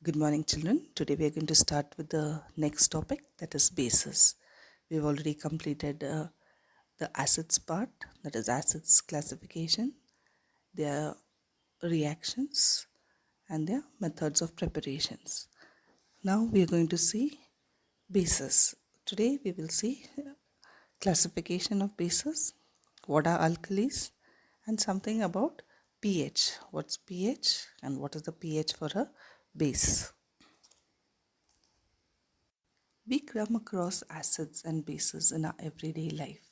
Good morning, children. Today we are going to start with the next topic, that is bases. We've already completed the acids part, that is acids classification, their reactions, and their methods of preparations. Now we are going to see bases. Today we will see classification of bases, what are alkalis, and something about pH. What's pH and what is the pH for a base? We come across acids and bases in our everyday life.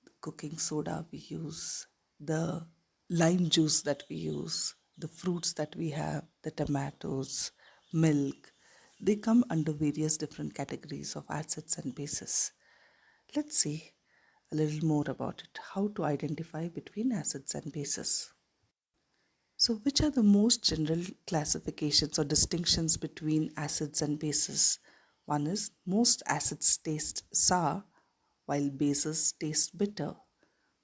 The cooking soda we use, the lime juice that we use, the fruits that we have, the tomatoes, milk, they come under various different categories of acids and bases. Let's see a little more about it, how to identify between acids and bases. So, which are the most general classifications or distinctions between acids and bases? One is most acids taste sour while bases taste bitter.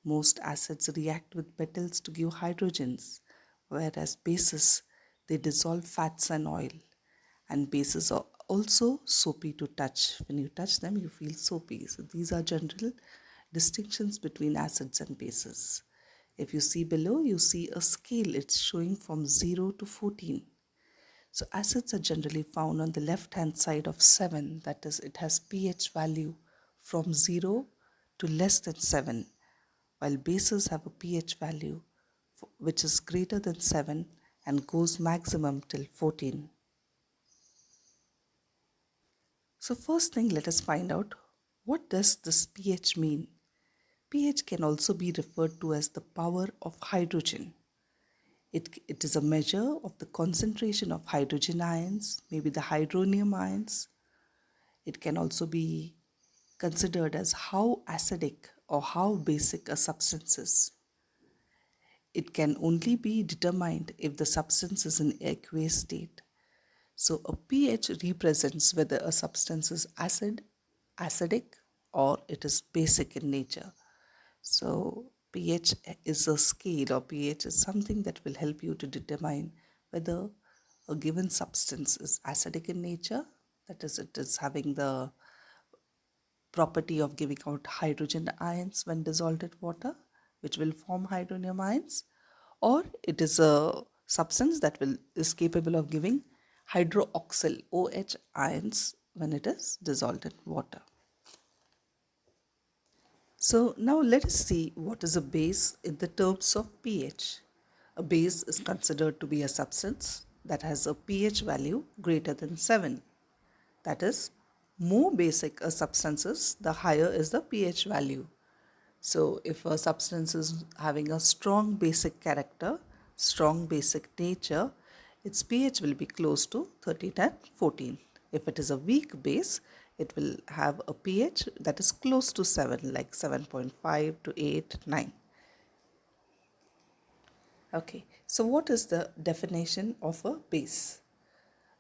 Most acids react with metals to give hydrogens, whereas bases they dissolve fats and oil. And bases are also soapy to touch. When you touch them, you feel soapy. So these are general distinctions between acids and bases. If you see below, you see a scale. It's showing from 0 to 14. So acids are generally found on the left hand side of 7. That is, it has pH value from 0 to less than 7, while bases have a pH value which is greater than 7 and goes maximum till 14. So first thing, let us find out, what does this pH mean? pH can also be referred to as the power of hydrogen. It is a measure of the concentration of hydrogen ions, maybe the hydronium ions. It can also be considered as how acidic or how basic a substance is. It can only be determined if the substance is in aqueous state. So a pH represents whether a substance is acidic, or it is basic in nature. So pH is a scale, or pH is something that will help you to determine whether a given substance is acidic in nature, that is, it is having the property of giving out hydrogen ions when dissolved in water, which will form hydronium ions, or it is a substance that is capable of giving hydroxyl OH ions when it is dissolved in water. So now let us see what is a base in the terms of pH. A base is considered to be a substance that has a pH value greater than 7. That is, more basic a substance is, the higher is the pH value. So if a substance is having a strong basic character, strong basic nature, its pH will be close to 13 and 14. If it is a weak base, it will have a pH that is close to 7, like 7.5 to 8, 9. Okay, so what is the definition of a base?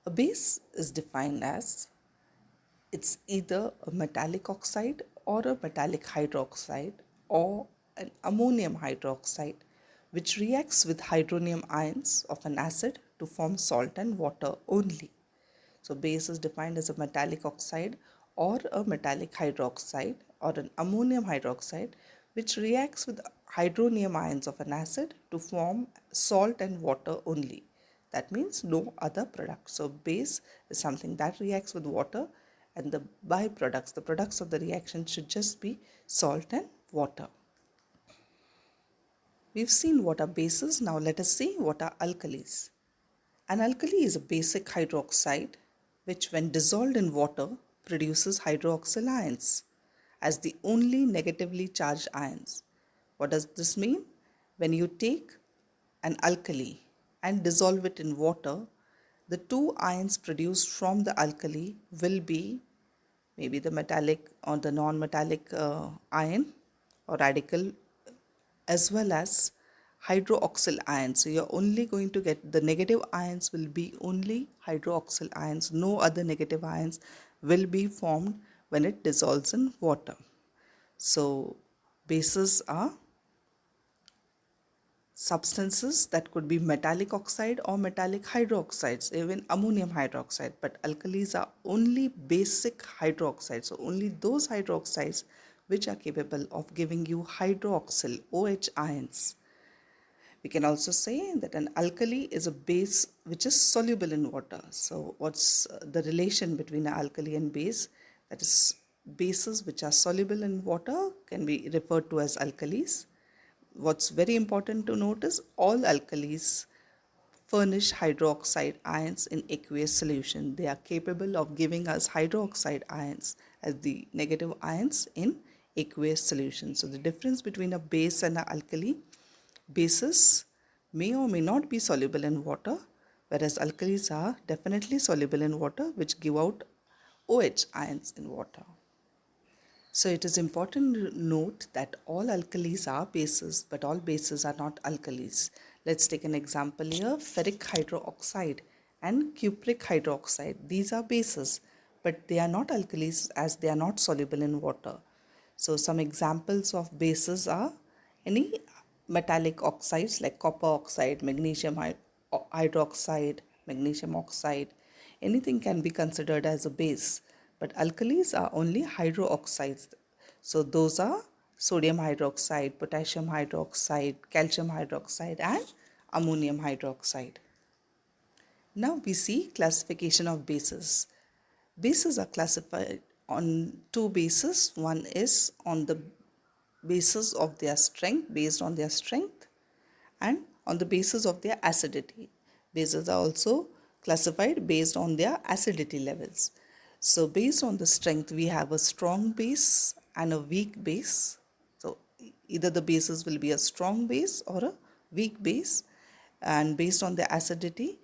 A base is defined as, it's either a metallic oxide or a metallic hydroxide or an ammonium hydroxide, which reacts with hydronium ions of an acid to form salt and water only. So base is defined as a metallic oxide or a metallic hydroxide or an ammonium hydroxide, which reacts with hydronium ions of an acid to form salt and water only. That means no other product. So base is something that reacts with water, and the byproducts, the products of the reaction, should just be salt and water. We've seen what are bases. Now let us see what are alkalis. An alkali is a basic hydroxide which, when dissolved in water, produces hydroxyl ions as the only negatively charged ions. What does this mean? When you take an alkali and dissolve it in water, the two ions produced from the alkali will be maybe the metallic or the non-metallic ion or radical, as well as hydroxyl ions. So you're only going to get the negative ions will be only hydroxyl ions. No other negative ions will be formed when it dissolves in water. So bases are substances that could be metallic oxide or metallic hydroxides, even ammonium hydroxide. But alkalis are only basic hydroxides, so only those hydroxides which are capable of giving you hydroxyl OH ions. We can also say that an alkali is a base which is soluble in water. So, what's the relation between an alkali and base? That is, bases which are soluble in water can be referred to as alkalis. What's very important to note is all alkalis furnish hydroxide ions in aqueous solution. They are capable of giving us hydroxide ions as the negative ions in aqueous solution. So the difference between a base and an alkali, bases may or may not be soluble in water, whereas alkalis are definitely soluble in water, which give out OH ions in water. So it is important to note that all alkalis are bases, but all bases are not alkalis. Let's take an example here: ferric hydroxide and cupric hydroxide. These are bases, but they are not alkalis as they are not soluble in water. So some examples of bases are any metallic oxides like copper oxide, magnesium hydroxide, magnesium oxide. Anything can be considered as a base, but alkalis are only hydroxides. So those are sodium hydroxide, potassium hydroxide, calcium hydroxide, and ammonium hydroxide. Now we see classification of bases. Bases are classified on two bases. One is on the basis of their strength, based on their strength, and on the basis of their acidity. Bases are also classified based on their acidity levels. So based on the strength, we have a strong base and a weak base. So either the bases will be a strong base or a weak base, and based on the acidity,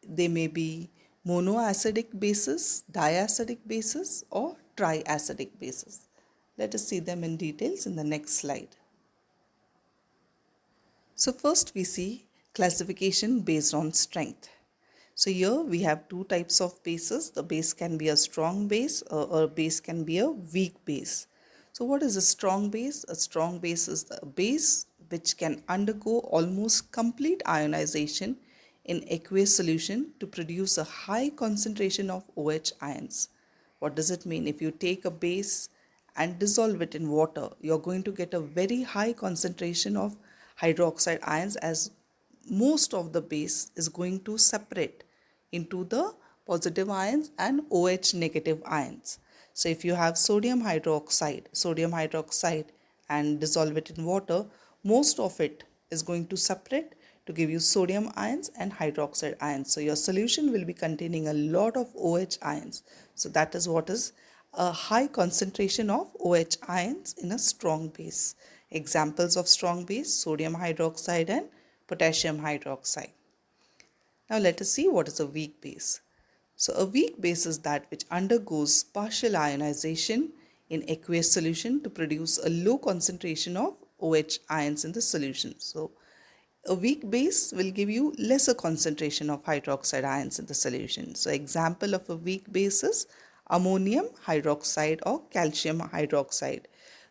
they may be monoacidic bases, diacidic bases, or triacidic bases. Let us see them in details in the next slide. So first we see classification based on strength. So here we have two types of bases. The base can be a strong base or a base can be a weak base. So what is a strong base? A strong base is a base which can undergo almost complete ionization in aqueous solution to produce a high concentration of OH ions. What does it mean? If you take a base and dissolve it in water, you're going to get a very high concentration of hydroxide ions, as most of the base is going to separate into the positive ions and OH negative ions. So if you have sodium hydroxide and dissolve it in water, most of it is going to separate to give you sodium ions and hydroxide ions. So your solution will be containing a lot of OH ions. So that is what is a high concentration of OH ions in a strong base. Examples of strong base: sodium hydroxide and potassium hydroxide. Now let us see what is a weak base. So a weak base is that which undergoes partial ionization in aqueous solution to produce a low concentration of OH ions in the solution. So a weak base will give you lesser concentration of hydroxide ions in the solution. So example of a weak base is ammonium hydroxide or calcium hydroxide.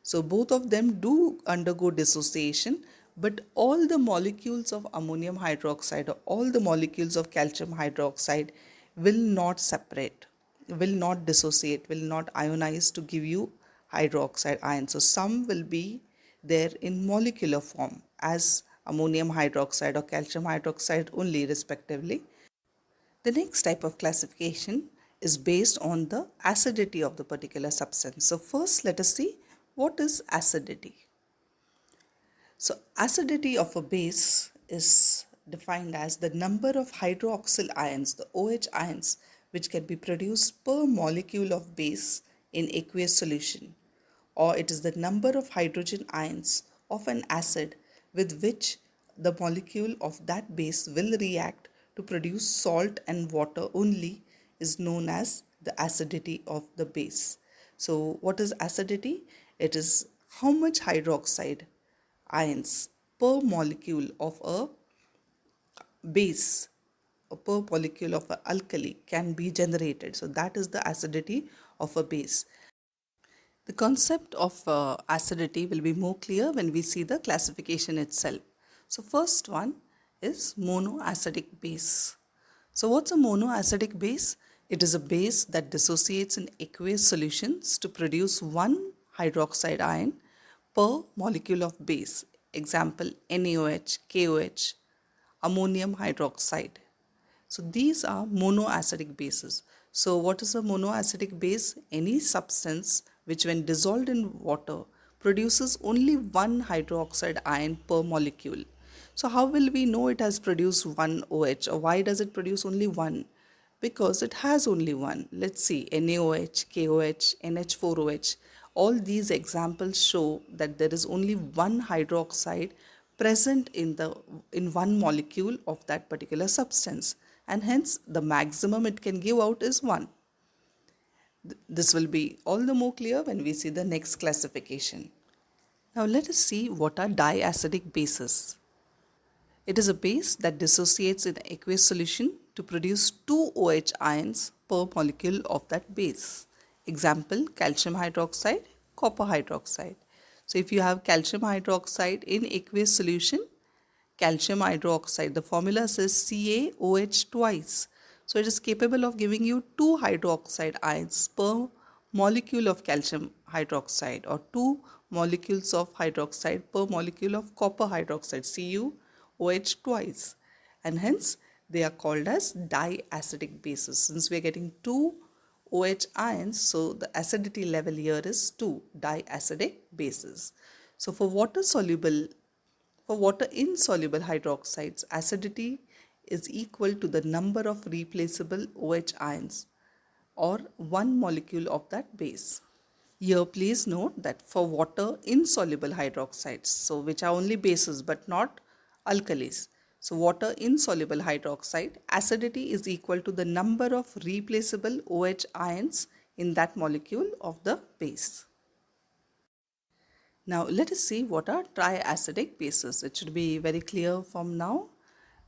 So both of them do undergo dissociation, but all the molecules of ammonium hydroxide or all the molecules of calcium hydroxide will not separate, will not dissociate, will not ionize to give you hydroxide ions. So some will be there in molecular form as ammonium hydroxide or calcium hydroxide only, respectively. The next type of classification is based on the acidity of the particular substance. So first let us see what is acidity. So acidity of a base is defined as the number of hydroxyl ions, the OH ions, which can be produced per molecule of base in aqueous solution, or it is the number of hydrogen ions of an acid with which the molecule of that base will react to produce salt and water only, is known as the acidity of the base. So what is acidity? It is how much hydroxide ions per molecule of a base or per molecule of an alkali can be generated. So that is the acidity of a base. The concept of acidity will be more clear when we see the classification itself. So first one is monoacidic base. So what's a monoacidic base? It is a base that dissociates in aqueous solutions to produce one hydroxide ion per molecule of base. Example NaOH, KOH, ammonium hydroxide. So these are monoacidic bases. So what is a monoacidic base? Any substance which when dissolved in water produces only one hydroxide ion per molecule. So how will we know it has produced one OH, or why does it produce only one? Because it has only one. Let's see, NaOH, KOH, NH4OH. All these examples show that there is only one hydroxide present in one molecule of that particular substance, and hence the maximum it can give out is 1. This will be all the more clear when we see the next classification. Now let us see what are diacidic bases. It is a base that dissociates in aqueous solution to produce two OH ions per molecule of that base. Example, calcium hydroxide, copper hydroxide. So if you have calcium hydroxide in aqueous solution, calcium hydroxide, the formula says CaOH twice. So it is capable of giving you two hydroxide ions per molecule of calcium hydroxide, or two molecules of hydroxide per molecule of copper hydroxide, CuOH twice. And hence they are called as diacidic bases. Since we are getting two OH ions, so the acidity level here is 2, diacidic bases. So for water insoluble hydroxides, acidity is equal to the number of replaceable OH ions, or one molecule of that base. Here please note that for water insoluble hydroxides, so which are only bases but not alkalis. So water insoluble hydroxide, acidity is equal to the number of replaceable OH ions in that molecule of the base. Now let us see what are triacidic bases. It should be very clear from now.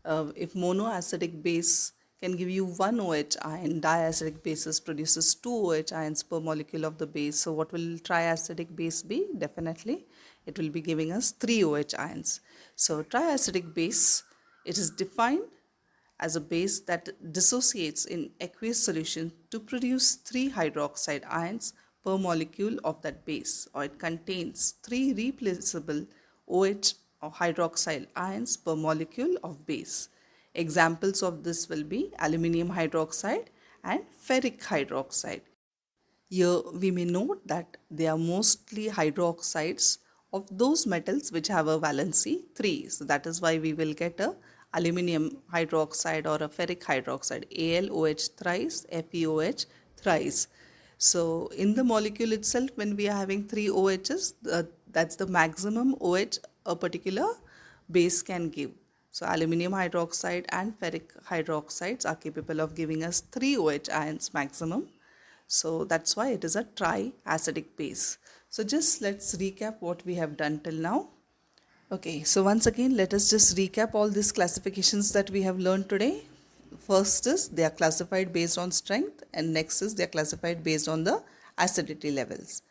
If monoacidic base can give you one OH ion, diacidic bases produces two OH ions per molecule of the base. So what will triacidic base be? Definitely it will be giving us three OH ions. So triacidic base, it is defined as a base that dissociates in aqueous solution to produce 3 hydroxide ions per molecule of that base, or it contains 3 replaceable OH or hydroxide ions per molecule of base. Examples of this will be aluminium hydroxide and ferric hydroxide. Here we may note that they are mostly hydroxides of those metals which have a valency 3. So that is why we will get a aluminium hydroxide or a ferric hydroxide, AlOH thrice, FeOH thrice. So in the molecule itself, when we are having 3 OHs, that's the maximum OH a particular base can give. So aluminium hydroxide and ferric hydroxides are capable of giving us 3 OH ions maximum. So that's why it is a triacidic base. So just let's recap what we have done till now. Okay, so once again, let us just recap all these classifications that we have learned today. First is they are classified based on strength, and next is they are classified based on the acidity levels.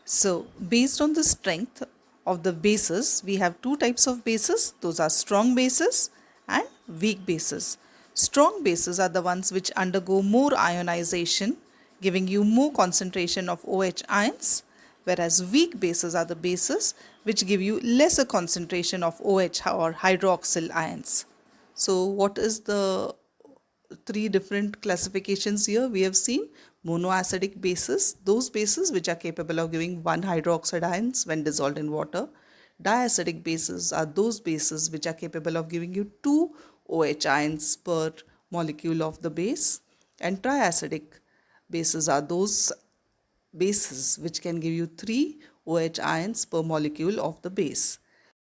So based on the strength of the bases, we have two types of bases. Those are strong bases and weak bases. Strong bases are the ones which undergo more ionization, giving you more concentration of OH ions, whereas weak bases are the bases which give you lesser concentration of OH or hydroxyl ions. So what is the three different classifications here? We have seen monoacidic bases, those bases which are capable of giving one hydroxide ions when dissolved in water. Diacidic bases are those bases which are capable of giving you two OH ions per molecule of the base, and triacidic bases are those bases which can give you 3 OH ions per molecule of the base.